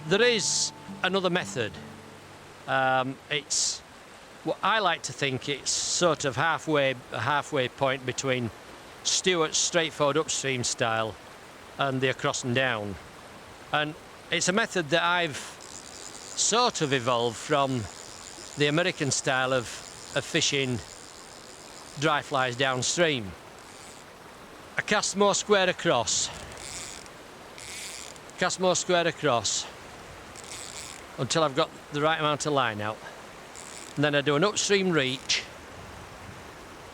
there is another method. It's what I like to think it's sort of a halfway point between Stewart's straightforward upstream style and the across and down. And it's a method that I've sort of evolved from the American style of fishing dry flies downstream. I cast more square across, until I've got the right amount of line out. And then I do an upstream reach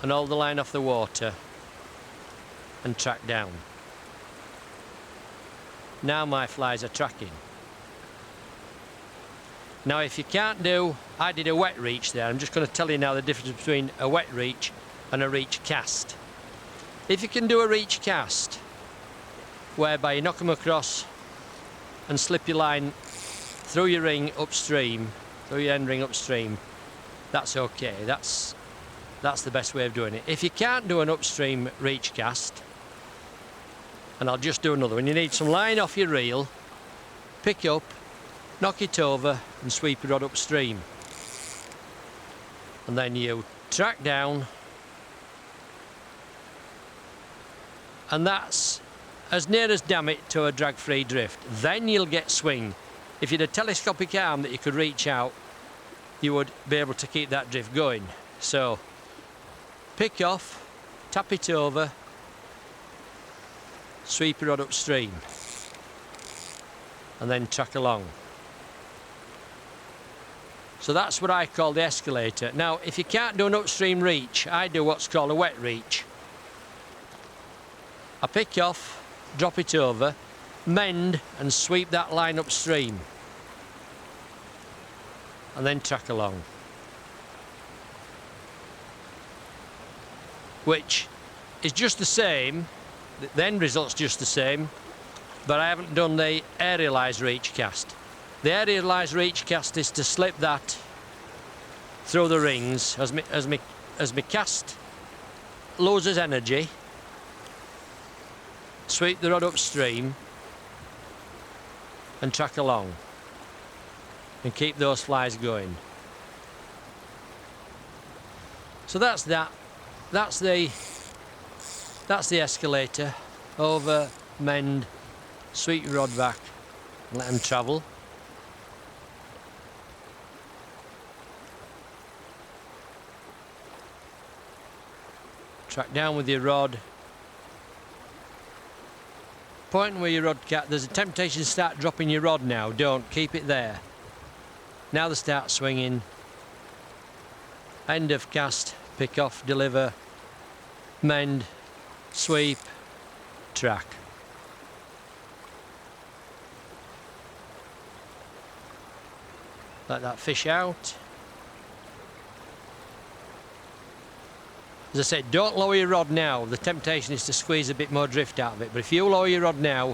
and hold the line off the water and track down. Now my flies are tracking. Now if you can't do, I did a wet reach there. I'm just going to tell you now the difference between a wet reach and a reach cast. If you can do a reach cast, whereby you knock them across and slip your line through your ring upstream, through your end ring upstream, that's okay. That's the best way of doing it. If you can't do an upstream reach cast, and I'll just do another one, you need some line off your reel, pick up, knock it over and sweep your rod upstream. And then you track down, and that's as near as damn it to a drag-free drift. Then you'll get swing. If you had a telescopic arm that you could reach out, you would be able to keep that drift going. So pick off, tap it over, sweep your rod upstream, and then track along. So that's what I call the escalator. Now if you can't do an upstream reach, I do what's called a wet reach. I pick off, drop it over, mend and sweep that line upstream, and then track along. Which is just the same, the end result's just the same, but I haven't done the aerialised reach cast. The aerialised reach cast is to slip that through the rings as me cast loses energy, sweep the rod upstream and track along and keep those flies going. So that's that. That's the escalator. Over, mend, sweep your rod back and let them travel. Track down with your rod. Point where your rod cat, there's a temptation to start dropping your rod now. Don't, keep it there. Now they start swinging. End of cast, pick off, deliver, mend, sweep, track. Let that fish out. As I said, don't lower your rod now. The temptation is to squeeze a bit more drift out of it. But if you lower your rod now,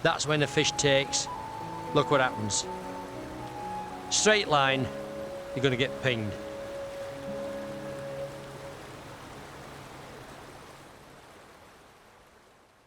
that's when the fish takes. Look what happens. Straight line, you're going to get pinged.